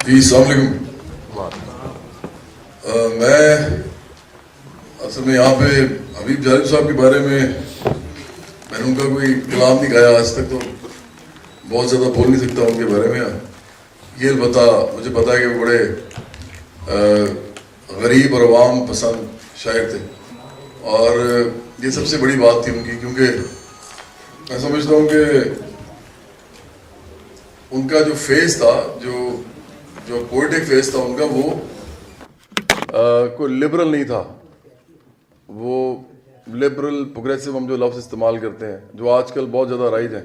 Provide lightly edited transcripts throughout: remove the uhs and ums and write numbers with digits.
جی السلام علیکم. میں اصل میں یہاں پہ حبیب جالب صاحب کے بارے میں نے ان کا کوئی کلام نہیں گایا آج تک، تو بہت زیادہ بول نہیں سکتا ان کے بارے میں. یہ البتہ مجھے پتا ہے کہ وہ بڑے غریب اور عوام پسند شاعر تھے، اور یہ سب سے بڑی بات تھی ان کی، کیونکہ میں سمجھتا ہوں کہ ان کا جو فیس تھا، جو پوئٹک فیس تھا ان کا، وہ کوئی لبرل نہیں تھا. وہ لبرل پروگریسو ہم جو لفظ استعمال کرتے ہیں، جو آج کل بہت زیادہ رائج ہیں،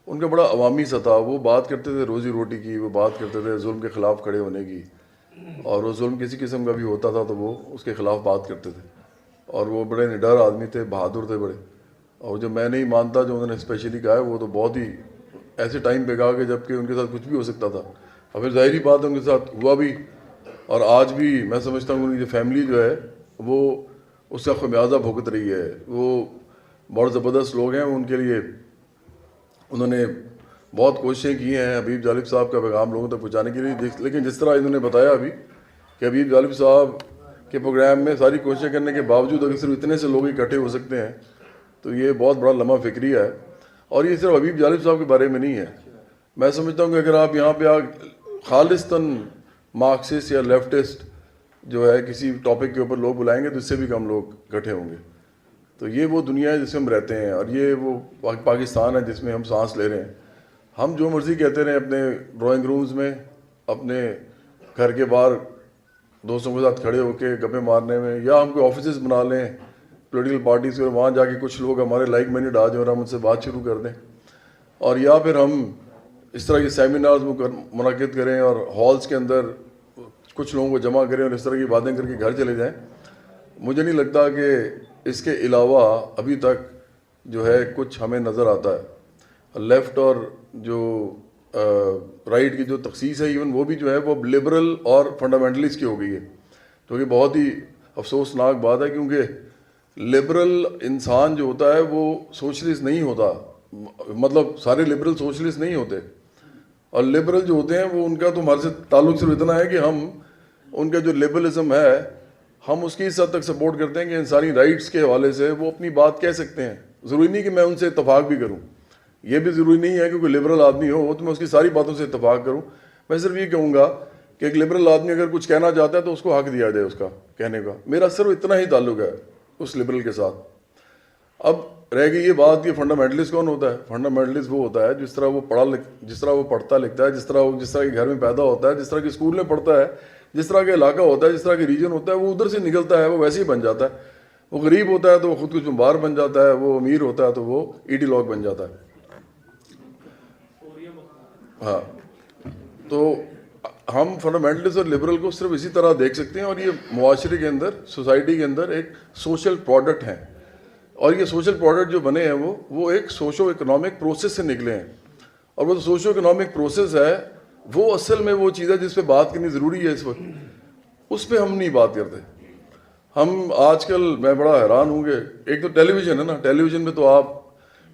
ان کا بڑا عوامی سا تھا. وہ بات کرتے تھے روزی روٹی کی، وہ بات کرتے تھے ظلم کے خلاف کھڑے ہونے کی، اور وہ ظلم کسی قسم کا بھی ہوتا تھا تو وہ اس کے خلاف بات کرتے تھے. اور وہ بڑے نڈر آدمی تھے، بہادر تھے بڑے. اور جو میں نہیں مانتا جو انہوں نے اسپیشلی کہا ہے، وہ تو بہت ہی ایسے ٹائم پہ کہا کہ جب کہ ان کے ساتھ کچھ بھی ہو سکتا تھا. اور پھر ظاہری بات ہے ان کے ساتھ ہوا بھی، اور آج بھی میں سمجھتا ہوں ان کی فیملی جو ہے وہ اس کا خمیازہ بھگت رہی ہے. وہ بہت زبردست لوگ ہیں. ان کے لیے انہوں نے بہت کوششیں کی ہیں حبیب جالب صاحب کا پیغام لوگوں تک پہنچانے کے لیے. لیکن جس طرح انہوں نے بتایا ابھی کہ حبیب جالب صاحب کے پروگرام میں ساری کوششیں کرنے کے باوجود اگر صرف اتنے سے لوگ اکٹھے ہو سکتے ہیں تو یہ بہت بڑا لمحہ فکری ہے. اور یہ صرف حبیب جالب صاحب کے بارے میں نہیں ہے. میں سمجھتا ہوں کہ اگر آپ یہاں پہ خالصتاً مارکسسٹ یا لیفٹسٹ جو ہے کسی ٹاپک کے اوپر لوگ بلائیں گے تو اس سے بھی کم لوگ اکٹھے ہوں گے. تو یہ وہ دنیا ہے جس میں ہم رہتے ہیں، اور یہ وہ پاکستان ہے جس میں ہم سانس لے رہے ہیں. ہم جو مرضی کہتے رہیں اپنے ڈرائنگ رومز میں، اپنے گھر کے باہر دوستوں کے ساتھ کھڑے ہو کے گپے مارنے میں، یا ہم کوئی آفیسز بنا لیں پولیٹیکل پارٹیز کے، وہاں جا کے کچھ لوگ ہمارے لائک مائنڈڈ آ جائیں اور ہم ان سے بات شروع کر دیں، اور یا پھر ہم اس طرح کے سیمینارز منعقد کریں اور ہالز کے اندر کچھ لوگوں کو جمع کریں اور اس طرح کی باتیں کر کے گھر چلے جائیں. مجھے نہیں لگتا کہ اس کے علاوہ ابھی تک جو ہے کچھ ہمیں نظر آتا ہے. لیفٹ اور جو رائٹ کی جو تخصیص ہے ایون وہ بھی جو ہے وہ لبرل اور فنڈامنٹلسٹ کی ہو گئی ہے، جو کہ بہت ہی افسوسناک بات ہے. کیونکہ لبرل انسان جو ہوتا ہے وہ سوشلسٹ نہیں ہوتا، مطلب سارے لبرل سوشلسٹ نہیں ہوتے. اور لبرل جو ہوتے ہیں وہ ان کا تو ہمارے سے تعلق صرف اتنا ہے کہ ہم ان کا جو لبرلزم ہے ہم اس کی اس حد تک سپورٹ کرتے ہیں کہ انسانی رائٹس کے حوالے سے وہ اپنی بات کہہ سکتے ہیں. ضروری نہیں کہ میں ان سے اتفاق بھی کروں، یہ بھی ضروری نہیں ہے کہ کوئی لبرل آدمی ہو تو میں اس کی ساری باتوں سے اتفاق کروں. میں صرف یہ کہوں گا کہ ایک لبرل آدمی اگر کچھ کہنا چاہتا ہے تو اس کو حق دیا جائے اس کا کہنے کا. میرا صرف اتنا ہی تعلق ہے اس لبرل کے ساتھ. اب رہ گئی یہ بات کہ فنڈامنٹلسٹ کون ہوتا ہے. فنڈامنٹلسٹ وہ ہوتا ہے جس طرح وہ پڑھتا لکھتا ہے، جس طرح کے گھر میں پیدا ہوتا ہے، جس طرح کے اسکول میں پڑھتا ہے، جس طرح کا علاقہ ہوتا ہے، جس طرح کے ریجن ہوتا ہے، وہ ادھر سے نکلتا ہے، وہ ویسے ہی بن جاتا ہے. وہ غریب ہوتا ہے تو وہ خود کچھ مبار بن جاتا ہے، وہ امیر ہوتا ہے تو وہ ایڈیلاگ بن جاتا ہے. ہاں، تو ہم فنڈامنٹلسٹ اور لبرل کو صرف اسی طرح دیکھ سکتے ہیں، اور یہ معاشرے کے اندر، سوسائٹی کے اندر ایک سوشل پروڈکٹ ہیں. اور یہ سوشل پروڈکٹ جو بنے ہیں وہ ایک سوشو اکنامک پروسیس سے نکلے ہیں. اور وہ سوشو اکنامک پروسیس ہے وہ اصل میں وہ چیز ہے جس پہ بات کرنی ضروری ہے اس وقت. اس پہ ہم نہیں بات کرتے. ہم آج کل میں بڑا حیران ہوں کہ ایک تو ٹیلی ویژن ہے نا، ٹیلی ویژن پہ تو آپ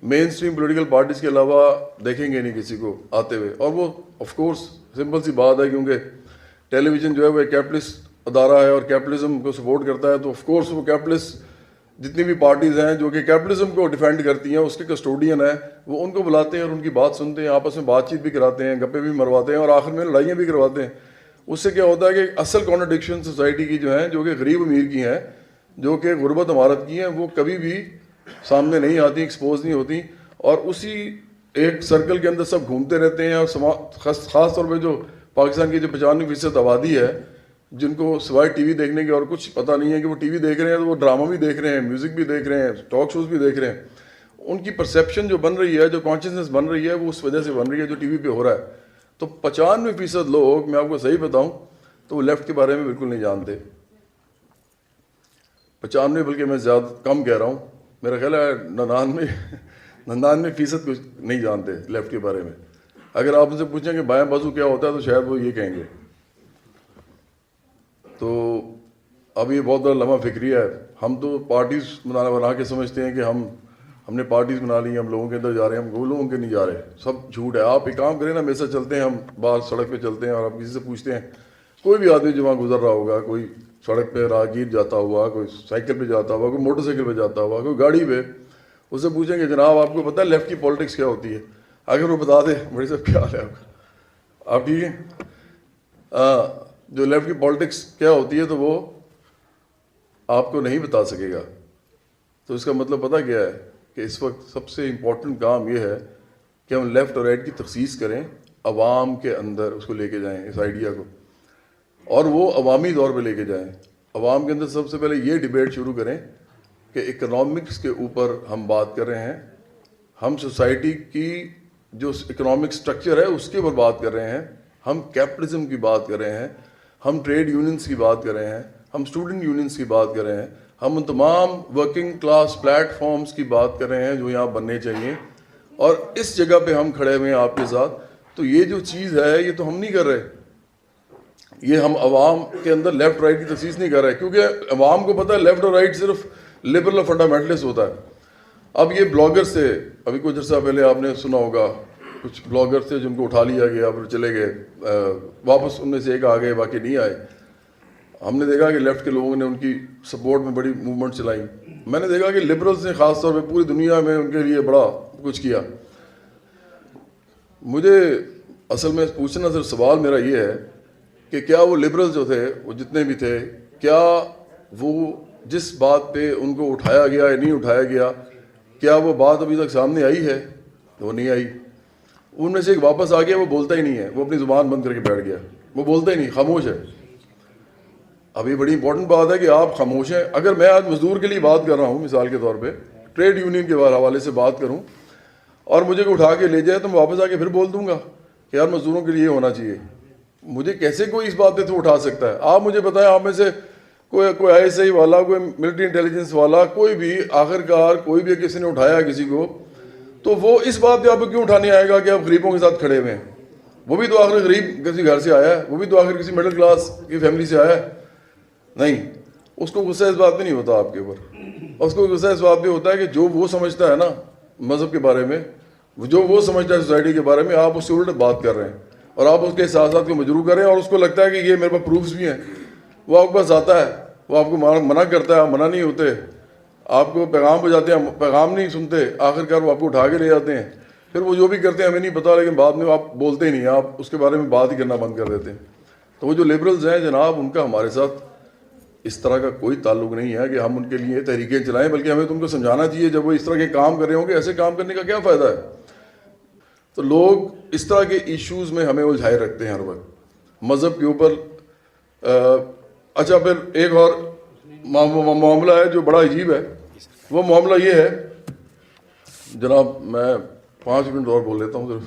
مین اسٹریم پولیٹیکل پارٹیز کے علاوہ دیکھیں گے نہیں کسی کو آتے ہوئے. اور وہ آف کورس سمپل سی بات ہے، کیونکہ ٹیلی ویژن جو ہے وہ ایک کیپٹلسٹ ادارہ ہے اور کیپٹلزم کو سپورٹ کرتا ہے. تو آف کورس وہ کیپٹلسٹ جتنی بھی پارٹیز ہیں جو کہ کیپٹلزم کو ڈیفینڈ کرتی ہیں، اس کے کسٹوڈین ہیں، وہ ان کو بلاتے ہیں اور ان کی بات سنتے ہیں، آپس میں بات چیت بھی کراتے ہیں، گپے بھی مرواتے ہیں، اور آخر میں لڑائیاں بھی کرواتے ہیں. اس سے کیا ہوتا ہے کہ اصل کانٹرڈکشن سوسائٹی کی جو ہیں، جو کہ غریب امیر کی ہیں، جو کہ غربت عمارت کی ہیں، وہ کبھی بھی سامنے نہیں آتی، ایکسپوز نہیں ہوتی. اور اسی ایک سرکل کے اندر سب گھومتے رہتے ہیں. اور خاص طور پہ جو پاکستان کی جو 95% آبادی ہے، جن کو سوائے ٹی وی دیکھنے کے اور کچھ پتہ نہیں ہے کہ وہ ٹی وی دیکھ رہے ہیں، تو وہ ڈرامہ بھی دیکھ رہے ہیں، میوزک بھی دیکھ رہے ہیں، ٹاک شوز بھی دیکھ رہے ہیں. ان کی پرسیپشن جو بن رہی ہے، جو کانشیسنس بن رہی ہے، وہ اس وجہ سے بن رہی ہے جو ٹی وی پہ ہو رہا ہے. تو 95% لوگ، میں آپ کو صحیح بتاؤں تو وہ لیفٹ کے بارے میں بالکل نہیں جانتے. 95 بلکہ میں زیادہ کم کہہ رہا ہوں، میرا خیال ہے 99% کچھ نہیں جانتے لیفٹ کے بارے میں. اگر آپ ان سے پوچھیں کہ بائیں بازو کیا ہوتا ہے تو شاید وہ یہ کہیں گے. تو اب یہ بہت بڑا لمحہ فکری ہے. ہم تو پارٹیز بنا کے سمجھتے ہیں کہ ہم نے پارٹیز بنا لی, ہم لوگوں کے اندر جا رہے ہیں, ہم وہ لوگوں کے نہیں جا رہے, سب جھوٹ ہے. آپ ایک کام کریں نا, میرے ساتھ چلتے ہیں, ہم باہر سڑک پہ چلتے ہیں اور آپ کسی سے پوچھتے ہیں, کوئی بھی آدمی جو وہاں گزر رہا ہوگا, کوئی سڑک پہ راہگیر جاتا ہوا, کوئی سائیکل پہ جاتا ہوا, کوئی موٹر سائیکل پہ جاتا ہوا, کوئی گاڑی پہ, اس سے پوچھیں گے جناب آپ کو پتہ ہے لیفٹ کی پالیٹکس کیا ہوتی ہے؟ اگر وہ بتا دے, بڑی صاحب کیا حال ہے آپ ٹھیک ہیں, جو لیفٹ کی پالیٹکس کیا ہوتی ہے تو وہ آپ کو نہیں بتا سکے گا. تو اس کا مطلب پتہ کیا ہے کہ اس وقت سب سے امپورٹنٹ کام یہ ہے کہ ہم لیفٹ اور رائٹ کی تخصیص کریں, عوام کے اندر اس کو لے کے جائیں, اس آئیڈیا کو, اور وہ عوامی طور پہ لے کے جائیں. عوام کے اندر سب سے پہلے یہ ڈیبیٹ شروع کریں کہ اکنامکس کے اوپر ہم بات کر رہے ہیں, ہم سوسائٹی کی جو اکنامک سٹرکچر ہے اس کے اوپر بات کر رہے ہیں, ہم کیپٹلزم کی بات کر رہے ہیں, ہم ٹریڈ یونینز کی بات کر رہے ہیں, ہم اسٹوڈنٹ یونینز کی بات کر رہے ہیں, ہم ان تمام ورکنگ کلاس پلیٹ فارمز کی بات کر رہے ہیں جو یہاں بننے چاہیے, اور اس جگہ پہ ہم کھڑے ہوئے ہیں آپ کے ساتھ. تو یہ جو چیز ہے یہ تو ہم نہیں کر رہے, یہ ہم عوام کے اندر لیفٹ رائٹ کی تخصیص نہیں کر رہے, کیونکہ عوام کو پتہ ہے لیفٹ اور رائٹ صرف لبرل اور فنڈامنٹلسٹ ہوتا ہے. اب یہ بلاگرز تھے, ابھی کچھ عرصہ پہلے آپ نے سنا ہوگا, کچھ بلاگرز تھے جن کو اٹھا لیا گیا, پھر چلے گئے, واپس ان میں سے ایک آ گئے, باقی نہیں آئے. ہم نے دیکھا کہ لیفٹ کے لوگوں نے ان کی سپورٹ میں بڑی موومنٹ چلائی. میں نے دیکھا کہ لبرلز نے خاص طور پہ پوری دنیا میں ان کے لیے بڑا کچھ کیا. مجھے اصل میں پوچھنا صرف سوال میرا یہ ہے کہ کیا وہ لبرلز جو تھے, وہ جتنے بھی تھے, کیا وہ جس بات پہ ان کو اٹھایا گیا یا نہیں اٹھایا گیا, کیا وہ بات ابھی تک سامنے آئی ہے؟ وہ نہیں آئی. ان میں سے ایک واپس آ گیا, وہ بولتا ہی نہیں ہے, وہ اپنی زبان بند کر کے بیٹھ گیا, وہ بولتا ہی نہیں, خاموش ہے. اب یہ بڑی امپورٹنٹ بات ہے کہ آپ خاموش ہیں. اگر میں آج مزدور کے لیے بات کر رہا ہوں, مثال کے طور پہ ٹریڈ یونین کے حوالے سے بات کروں, اور مجھے کوئی اٹھا کے لے جائے تو میں واپس آ کے پھر بول دوں گا کہ یار مزدوروں کے لیے ہونا چاہیے. مجھے کیسے کوئی اس بات پہ تو اٹھا سکتا ہے؟ آپ مجھے بتائیں, آپ میں سے کوئی آئی ایس آئی والا, کوئی ملٹری انٹیلیجنس والا, کوئی بھی آخرکار کوئی بھی کسی نے اٹھایا کسی کو, تو وہ اس بات پہ آپ کو کیوں اٹھانے آئے گا کہ آپ غریبوں کے ساتھ کھڑے ہوئے ہیں؟ وہ بھی تو آخر غریب کسی گھر سے آیا ہے, وہ بھی تو آخر کسی مڈل کلاس کی فیملی سے آیا ہے. نہیں, اس کو غصہ اس بات پہ نہیں ہوتا آپ کے اوپر, اس کو غصہ اس بات پہ ہوتا ہے کہ جو وہ سمجھتا ہے نا مذہب کے بارے میں, جو وہ سمجھتا ہے سوسائٹی کے بارے میں, آپ اس سے الٹ بات کر رہے ہیں اور آپ اس کے احساسات کو مجروح کر رہے ہیں, اور اس کو لگتا ہے کہ یہ میرے پاس پروفس بھی ہیں. وہ آپ کے پاس آتا ہے, وہ آپ کو منع کرتا ہے, آپ منع نہیں ہوتے, آپ کو پیغام بجاتے ہیں, پیغام نہیں سنتے, آخرکار وہ آپ کو اٹھا کے لے جاتے ہیں. پھر وہ جو بھی کرتے ہیں ہمیں نہیں پتا, لیکن بعد میں آپ بولتے ہی نہیں, آپ اس کے بارے میں بات ہی کرنا بند کر دیتے ہیں. تو وہ جو لبرلز ہیں جناب, ان کا ہمارے ساتھ اس طرح کا کوئی تعلق نہیں ہے کہ ہم ان کے لیے تحریکیں چلائیں, بلکہ ہمیں تو ان کو سمجھانا چاہیے جب وہ اس طرح کے کام کر رہے ہوں گے, ایسے کام کرنے کا کیا فائدہ ہے. تو لوگ اس طرح کے ایشوز میں ہمیں الجھائے رکھتے ہیں ہر وقت, مذہب کے اوپر. اچھا, پھر ایک اور معاملہ ہے جو بڑا عجیب ہے. وہ معاملہ یہ ہے جناب, میں 5 منٹ اور بول لیتا ہوں صرف,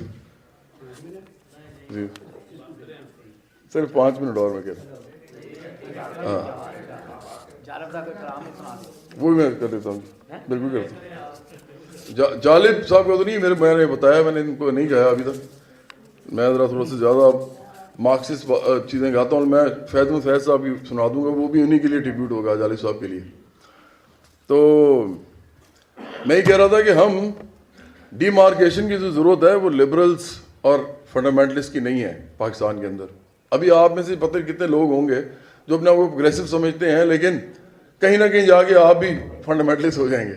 جی صرف 5 منٹ اور میں کہتا ہوں. ہاں وہ میں کر دیتا ہوں, بالکل کرتا ہوں. جالب صاحب کا تو نہیں, میں نے بتایا, میں نے ان کو نہیں کہا ابھی تک. میں ذرا تھوڑا سا زیادہ مارکسسٹ چیزیں گاتا ہوں. میں فیض صاحب کی سنا دوں گا, وہ بھی انہی کے لیے ٹریبیوٹ ہوگا, جالب صاحب کے لیے. تو میں یہ کہہ رہا تھا کہ ہم ڈی مارکیشن کی جو ضرورت ہے وہ لبرلز اور فنڈامنٹلسٹ کی نہیں ہے پاکستان کے اندر. ابھی آپ میں سے پتہ کتنے لوگ ہوں گے جو اپنے آپ کو پروگریسو سمجھتے ہیں, لیکن کہیں نہ کہیں جا کے آپ بھی فنڈامنٹلسٹ ہو جائیں گے.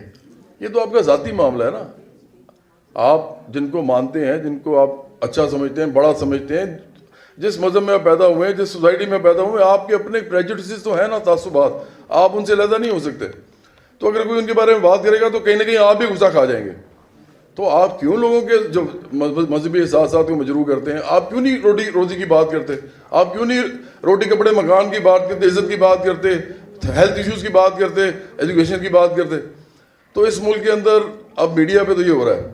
یہ تو آپ کا ذاتی معاملہ ہے نا. آپ جن کو مانتے ہیں, جن کو آپ اچھا سمجھتے ہیں, بڑا سمجھتے ہیں, جس مذہب میں آپ پیدا ہوئے ہیں, جس سوسائٹی میں پیدا ہوئے ہیں, آپ کے اپنے پریجوڈسز تو ہیں نا, تعصبات, آپ ان سے علیحدہ نہیں ہو سکتے. تو اگر کوئی ان کے بارے میں بات کرے گا تو کہیں نہ کہیں آپ بھی غصہ کھا جائیں گے. تو آپ کیوں لوگوں کے جو مذہبی احساسات کو مجروح کرتے ہیں؟ آپ کیوں نہیں روٹی روزی کی بات کرتے؟ آپ کیوں نہیں روٹی کپڑے مکان کی بات کرتے, عزت کی بات کرتے, ہیلتھ ایشوز کی بات کرتے, ایجوکیشن کی بات کرتے؟ تو اس ملک کے اندر اب میڈیا پہ تو یہ ہو رہا ہے.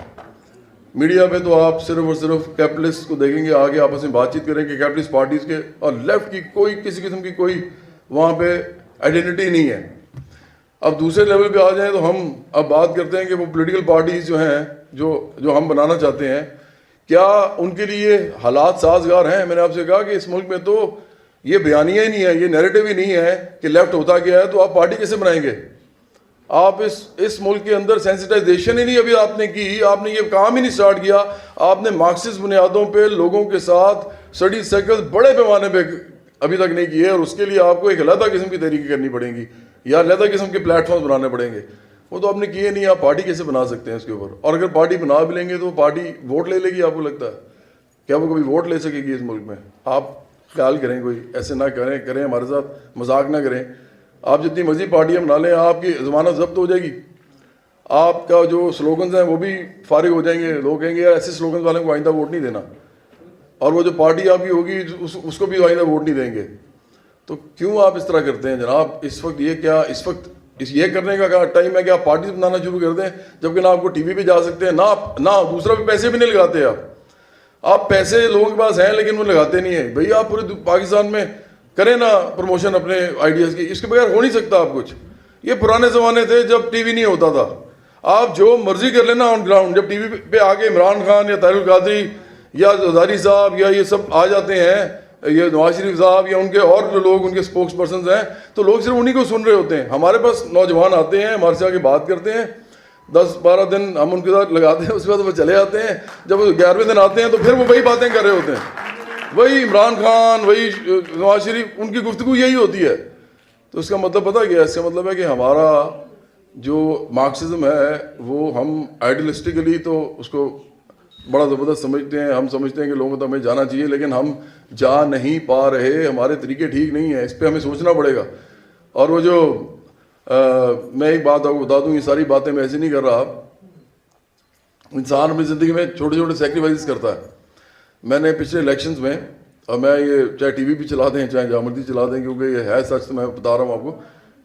میڈیا پہ تو آپ صرف اور صرف کیپٹلسٹ کو دیکھیں گے, آگے آپس میں بات چیت کریں کہ کیپٹلسٹ پارٹیز کے اور لیفٹ کی کوئی کسی قسم کی کوئی وہاں پہ آئیڈینٹی نہیں ہے. اب دوسرے لیول پہ آ جائیں تو ہم اب بات کرتے ہیں کہ وہ پولیٹیکل پارٹیز جو ہیں جو ہم بنانا چاہتے ہیں, کیا ان کے لیے حالات سازگار ہیں؟ میں نے آپ سے کہا کہ اس ملک میں تو یہ بیانیہ ہی نہیں ہے, یہ نیریٹو ہی نہیں ہے کہ لیفٹ ہوتا کیا ہے, تو آپ پارٹی کیسے بنائیں گے؟ آپ اس ملک کے اندر سینسٹائزیشن ہی نہیں ابھی آپ نے کی, آپ نے یہ کام ہی نہیں سٹارٹ کیا. آپ نے مارکسسٹ بنیادوں پہ لوگوں کے ساتھ اسٹڈی سرکل بڑے پیمانے پہ ابھی تک نہیں کیے, اور اس کے لیے آپ کو ایک علیحدہ قسم کی تحریک کرنی پڑیں گی یا علیحدہ قسم کے پلیٹ فارمز بنانے پڑیں گے. وہ تو آپ نے کیے نہیں, آپ پارٹی کیسے بنا سکتے ہیں اس کے اوپر؟ اور اگر پارٹی بنا بھی لیں گے تو پارٹی ووٹ لے لے گی, آپ کو لگتا ہے کیا وہ کبھی ووٹ لے سکے گی اس ملک میں؟ آپ خیال کریں, کوئی ایسے نہ کریں ہمارے ساتھ مذاق نہ کریں. آپ جتنی مرضی پارٹیاں بنا لیں, آپ کی ضمانت ضبط ہو جائے گی, آپ کا جو سلوگنز ہیں وہ بھی فارغ ہو جائیں گے. لوگ کہیں گے یار ایسے سلوگنز والوں کو آئندہ ووٹ نہیں دینا, اور وہ جو پارٹی آپ کی ہوگی اس کو بھی آئندہ ووٹ نہیں دیں گے. تو کیوں آپ اس طرح کرتے ہیں جناب؟ اس وقت یہ کیا اس وقت یہ کرنے کا ٹائم ہے کہ آپ پارٹیز بنانا شروع کر دیں, جبکہ نہ آپ کو ٹی وی پہ جا سکتے ہیں, نہ دوسرا بھی پیسے بھی نہیں لگاتے. آپ پیسے لوگوں کے پاس ہیں لیکن وہ لگاتے نہیں ہیں. بھئی آپ پورے پاکستان میں کریں نا پروموشن اپنے آئیڈیاز کی, اس کے بغیر ہو نہیں سکتا آپ کچھ. یہ پرانے زمانے تھے جب ٹی وی نہیں ہوتا تھا, آپ جو مرضی کر لینا آن گراؤنڈ. جب ٹی وی پہ آگے عمران خان یا طاہر القادری یا زرداری صاحب یا یہ سب آ جاتے ہیں, یہ نواز شریف صاحب یا ان کے اور جو لوگ ان کے اسپوکس پرسنز ہیں, تو لوگ صرف انہی کو سن رہے ہوتے ہیں. ہمارے پاس نوجوان آتے ہیں, ہمارے سے آگے بات کرتے ہیں, 10-12 دن ہم ان کے ساتھ لگاتے ہیں, اس کے بعد وہ چلے جاتے ہیں. جب وہ 11ویں دن آتے ہیں تو پھر وہ وہی باتیں کر رہے ہوتے ہیں, وہی عمران خان, وہی نواز شریف, ان کی گفتگو یہی ہوتی ہے. تو اس کا مطلب پتہ کیا ہے؟ اس کا مطلب ہے کہ ہمارا جو مارکسزم ہے وہ ہم آئیڈیلسٹکلی تو اس کو بڑا زبردست سمجھتے ہیں. ہم سمجھتے ہیں کہ لوگوں تک ہمیں جانا چاہیے, لیکن ہم جا نہیں پا رہے, ہمارے طریقے ٹھیک نہیں ہیں. اس پہ ہمیں سوچنا پڑے گا. اور وہ جو میں ایک بات آپ کو بتا دوں, یہ ساری باتیں میں ایسے نہیں کر رہا. انسان اپنی زندگی میں چھوٹے چھوٹے سیکریفائسز کرتا ہے. میں نے پچھلے الیکشنز میں, اور میں یہ چاہے ٹی وی بھی چلا دیں چاہے جہاں مرضی چلا دیں, کیونکہ یہ ہے سچ, تو میں بتا رہا ہوں آپ کو.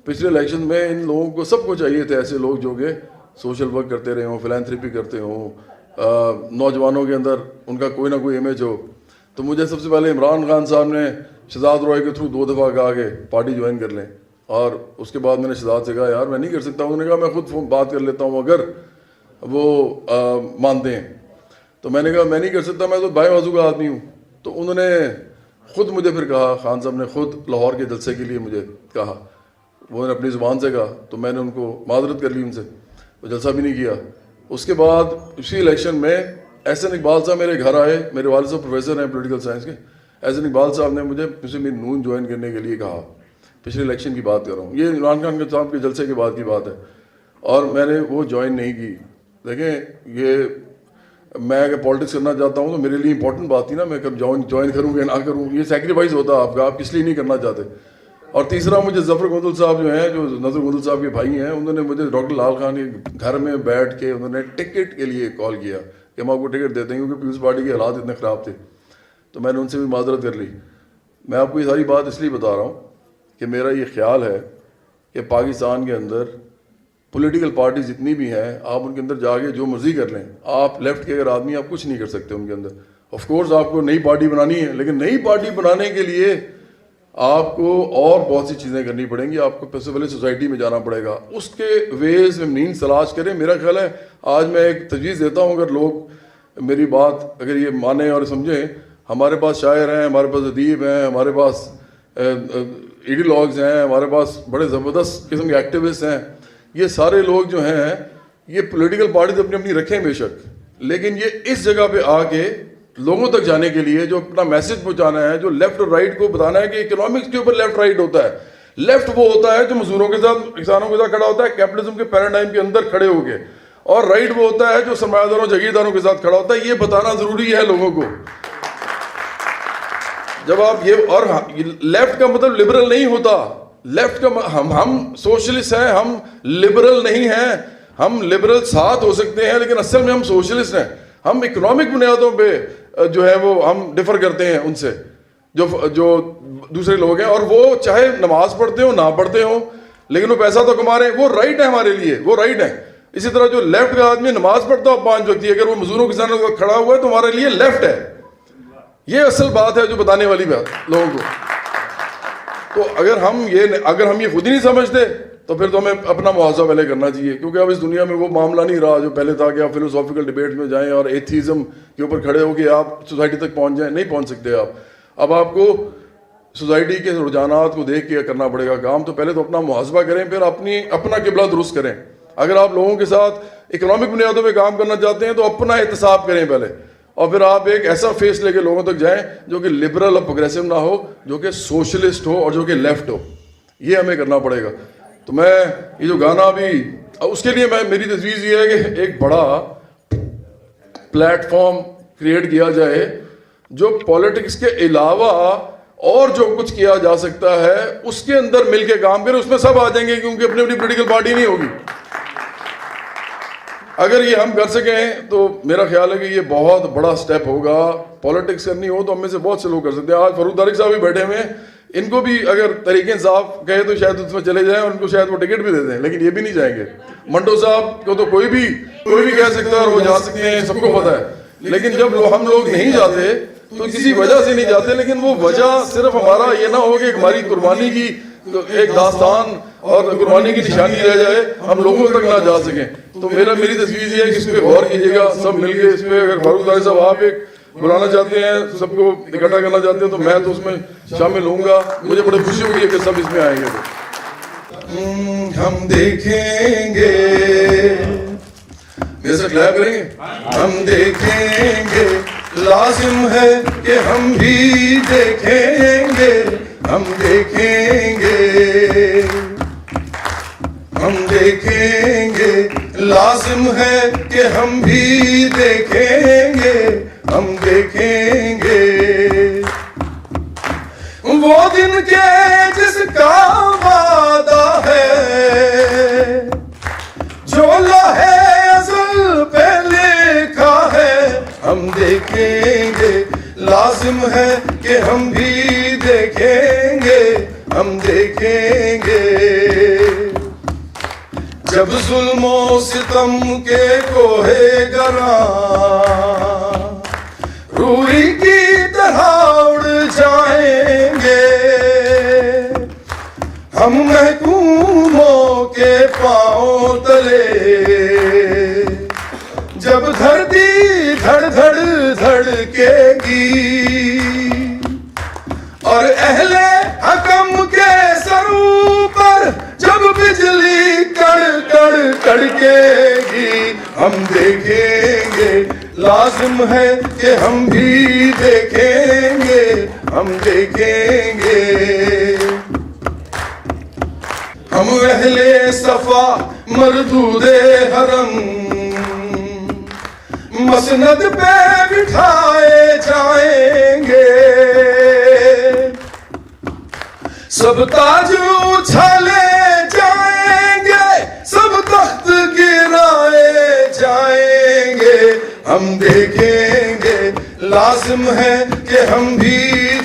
پچھلے الیکشن میں ان لوگوں کو سب کو چاہیے تھے, ایسے لوگ جو کہ سوشل ورک کرتے رہے ہوں, فلانتھریپی کرتے ہوں, نوجوانوں کے اندر ان کا کوئی نہ کوئی امیج ہو. تو مجھے سب سے پہلے عمران خان صاحب نے شہزاد روئے کے تھرو 2 دفعہ کہا کہ پارٹی جوائن کر لیں, اور اس کے بعد میں نے شہزاد سے کہا یار میں نہیں کر سکتا. انہوں نے کہا میں خود بات کر لیتا ہوں اگر وہ مانتے ہیں. تو میں نے کہا میں نہیں کر سکتا, میں تو بائیں بازو کا آدمی ہوں. تو انہوں نے خود مجھے پھر کہا, خان صاحب نے خود لاہور کے جلسے کے لیے مجھے کہا, وہ نے اپنی زبان سے کہا, تو میں نے ان کو معذرت کر لی ان سے, وہ جلسہ بھی نہیں کیا. اس کے بعد اسی الیکشن میں احسن اقبال صاحب میرے گھر آئے. میرے والد صاحب پروفیسر ہیں پولیٹیکل سائنس کے. احسن اقبال صاحب نے مجھے میری نون جوائن کرنے کے لیے کہا. پچھلے الیکشن کی بات کر رہا ہوں, یہ عمران خان صاحب کے جلسے کے بعد کی بات ہے, اور میں نے وہ جوائن نہیں کی. دیکھیں یہ میں اگر پالیٹکس کرنا چاہتا ہوں تو میرے لیے امپورٹنٹ بات تھی نا, میں کب جوائن کروں گا نہ کروں, یہ سیکریفائز ہوتا ہے آپ کا, آپ کس لیے نہیں کرنا چاہتے. اور تیسرا مجھے ظفر گوندل صاحب جو ہیں, جو نظر گوندل صاحب کے بھائی ہیں, انہوں نے مجھے ڈاکٹر لال خان کے گھر میں بیٹھ کے انہوں نے ٹکٹ کے لیے کال کیا کہ ہم آپ کو ٹکٹ دیتے ہیں, کیونکہ پیپلز پارٹی کے حالات اتنے خراب تھے. تو میں نے ان سے بھی معذرت کر لی. میں آپ کو یہ ساری بات اس لیے بتا رہا ہوں کہ میرا یہ خیال ہے کہ پاکستان کے اندر پولیٹیکل پارٹیز جتنی بھی ہیں, آپ ان کے اندر جا کے جو مرضی کر لیں. آپ لیفٹ کے اگر آدمی, آپ کچھ نہیں کر سکتے ان کے اندر. آف کورس آپ کو نئی پارٹی بنانی ہے, لیکن نئی پارٹی بنانے کے لیے آپ کو اور بہت سی چیزیں کرنی پڑیں گی. آپ کو سب سے پہلے سوسائٹی میں جانا پڑے گا, اس کے ویز میں مینس تلاش کریں. میرا خیال ہے آج میں ایک تجویز دیتا ہوں, اگر لوگ میری بات اگر یہ مانیں اور سمجھیں, ہمارے پاس شاعر ہیں, ہمارے پاس ادیب ہیں, ہمارے پاس ایڈیالوگز ہیں, ہمارے پاس بڑے زبردست قسم کے ایکٹیوسٹ ہیں. یہ سارے لوگ جو ہیں یہ پولیٹیکل پارٹیز اپنی اپنی رکھیں بے شک, لیکن یہ اس جگہ پہ آ کے لوگوں تک جانے کے لیے جو اپنا میسج پہنچانا ہے, جو لیفٹ اور رائٹ کو بتانا ہے کہ اکنامکس کے اوپر لیفٹ رائٹ ہوتا ہے. لیفٹ وہ ہوتا ہے جو مزدوروں کے ساتھ, کسانوں کے ساتھ کھڑا ہوتا ہے کیپٹلزم کے پیراڈائم کے اندر کھڑے ہو کے, اور رائٹ وہ ہوتا ہے جو سرمایہ داروں جاگیرداروں کے ساتھ کھڑا ہوتا ہے. یہ بتانا ضروری ہے لوگوں کو. جب آپ یہ, اور لیفٹ کا مطلب لبرل نہیں ہوتا. لیفٹ کا ہم سوشلسٹ ہیں, ہم لبرل نہیں ہیں. ہم لبرل ساتھ ہو سکتے ہیں لیکن اصل میں ہم سوشلسٹ ہیں. ہم اکنامک بنیادوں پہ جو ہے وہ ہم ڈفر کرتے ہیں ان سے جو دوسرے لوگ ہیں, اور وہ چاہے نماز پڑھتے ہوں نہ پڑھتے ہوں لیکن وہ پیسہ تو کما رہے ہیں, وہ رائٹ ہے ہمارے لیے, وہ رائٹ ہے. اسی طرح جو لیفٹ کا آدمی نماز پڑھتا ہو 5 وقت کی, اگر وہ مزدوروں کے ساتھ کھڑا ہوا ہے تو ہمارے لیے لیفٹ ہے. یہ اصل بات ہے جو بتانے والی بات لوگوں کو. تو اگر ہم یہ خود ہی نہیں سمجھتے تو پھر تو ہمیں اپنا محاذہ پہلے کرنا چاہیے, کیونکہ اب اس دنیا میں وہ معاملہ نہیں رہا جو پہلے تھا کہ آپ فلوسافیکل ڈبیٹ میں جائیں اور ایتھیزم کے اوپر کھڑے ہو کے آپ سوسائٹی تک پہنچ جائیں. نہیں پہنچ سکتے آپ. اب آپ کو سوسائٹی کے رجحانات کو دیکھ کے کرنا پڑے گا کام. تو پہلے تو اپنا محاسبہ کریں, پھر اپنا قبلہ درست کریں. اگر آپ لوگوں کے ساتھ اکنامک بنیادوں پہ کام کرنا چاہتے ہیں تو اپنا احتساب کریں پہلے, اور پھر آپ ایک ایسا فیس لے کے لوگوں تک جائیں جو کہ لبرل اور پروگریسو نہ ہو, جو کہ سوشلسٹ ہو اور جو کہ لیفٹ ہو. یہ ہمیں کرنا پڑے گا. تو میں یہ جو گانا بھی, اس کے لیے میری تجویز یہ ہے کہ ایک بڑا پلیٹ فارم کریٹ کیا جائے جو پالیٹکس کے علاوہ اور جو کچھ کیا جا سکتا ہے اس کے اندر مل کے کام کرے. اس میں سب آ جائیں گے کیونکہ اپنی اپنی پولیٹیکل پارٹی نہیں ہوگی. اگر یہ ہم کر سکیں تو میرا خیال ہے کہ یہ بہت بڑا سٹیپ ہوگا. پالیٹکس کرنی ہو تو ہم میں سے بہت سے لوگ کر سکتے ہیں. آج فاروق طارق صاحب بھی بیٹھے ہوئے ہیں, ان کو بھی اگر تحریک انصاف کہے تو شاید اس میں چلے جائیں اور ان کو شاید وہ ٹکٹ بھی دے دیں, لیکن یہ بھی نہیں جائیں گے. منٹو صاحب کو تو کوئی بھی کہہ سکتا ہے اور وہ جا سکتے ہیں, سب کو پتہ ہے. لیکن جب ہم لوگ نہیں جاتے تو کسی وجہ سے نہیں جاتے, لیکن وہ وجہ صرف ہمارا یہ نہ ہو کہ ہماری قربانی کی ایک داستان اور قربانی کی نشانی رہ جائے, ہم لوگوں تک نہ جا سکیں. تو میری تجویز یہ ہے کہ اس پہ غور کیجیے گا سب مل کے. اس پہ اگر فاروق طارق صاحب آپ ایک بلانا چاہتے ہیں, سب کو اکٹھا کرنا چاہتے ہیں, تو میں تو اس میں شامل ہوں گا. مجھے بڑی خوشی ہوگی کہ سب اس میں آئیں گے. ہم دیکھیں گے, میرے سے کلیپ کریں گے. ہم دیکھیں گے, لازم ہے کہ ہم بھی دیکھیں گے. ہم دیکھیں گے, ہم دیکھیں گے, لازم ہے کہ ہم بھی دیکھیں گے. ہم دیکھیں گے وہ دن کے جس کا وعدہ ہے, جو لوحے ازل پہ لکھا ہے. ہم دیکھیں گے, لازم ہے کہ ہم بھی دیکھیں گے. ہم دیکھیں گے جب ظلم و ستم کے کوہ گراں روئی کی طرح اڑ جائیں گے. ہم محکوموں کے پاؤں تلے جب دھرتی دھڑ دھڑ دھڑکے گی اور اہل حکم کے سروں پر جب بجلی کڑ کڑ کڑکے گی. ہم دیکھیں گے, لازم ہے کہ ہم بھی دیکھیں گے. ہم دیکھیں گے ہم اہل صفا مردود حرم مسند پہ بٹھائے جائیں گے. سب تاج اچھالے جائیں گے, سب تخت گرائے جائیں گے. ہم دیکھیں گے, لازم ہے کہ ہم بھی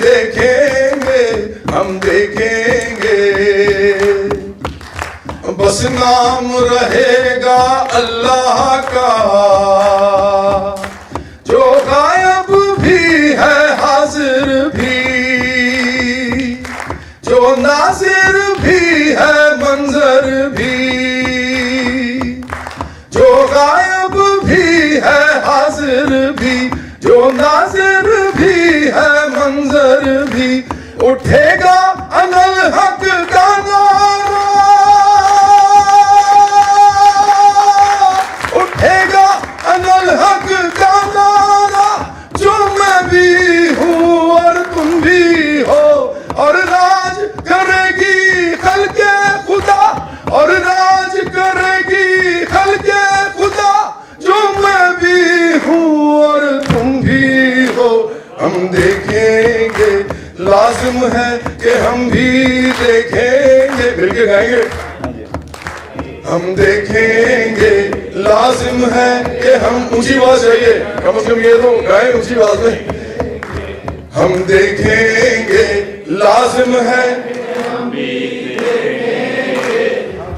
دیکھیں گے. ہم دیکھیں گے بس نام رہے گا اللہ کا, جو غائب بھی ہے حاضر بھی, جو ناظر بھی ہے منظر بھی, جو غائب بھی ہے حاضر بھی, جو ناظر بھی ہے منظر بھی. اٹھے گا انل حق کا نعرہ, اٹھے گا انل حق کا نعرہ, جو میں بھی ہوں اور تم بھی ہو, اور راج کرے گی خلق خدا, اور راج کرے گی خلق خدا, جو میں بھی ہوں اور تم بھی ہو. ہم دیکھیں گے, لازم ہے کہ ہم بھی دیکھیں گے. مل کے گائیں گے. ہم دیکھیں گے, لازم ہے کہ ہم, اونچی آواز چاہیے, کم از کم یہ تو گائیں اونچی آواز میں. ہم دیکھیں گے, لازم ہے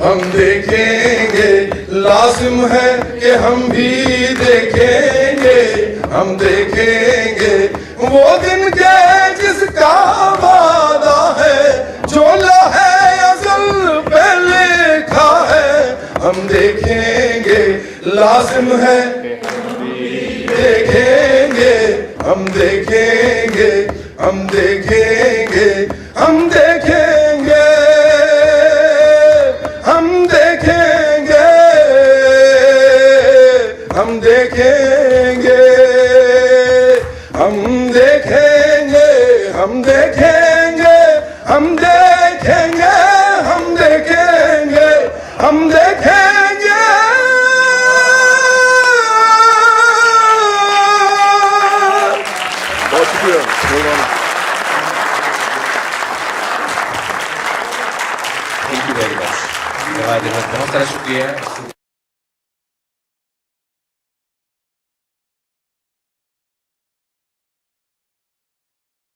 ہم دیکھیں گے, لازم ہے کہ ہم بھی دیکھیں گے. ہم دیکھیں گے وہ دن کے جس کا وعدہ ہے, جو لوحے ازل پہ لکھا ہے. ہم دیکھیں گے, لازم ہے دیکھیں گے. ہم دیکھیں گے, ہم دیکھیں گے, ہم دیکھیں گے ہم دیکھیں گے ہم دیکھیں گے بہت شکریہ. Thank you very much. بہت سارا شکریہ.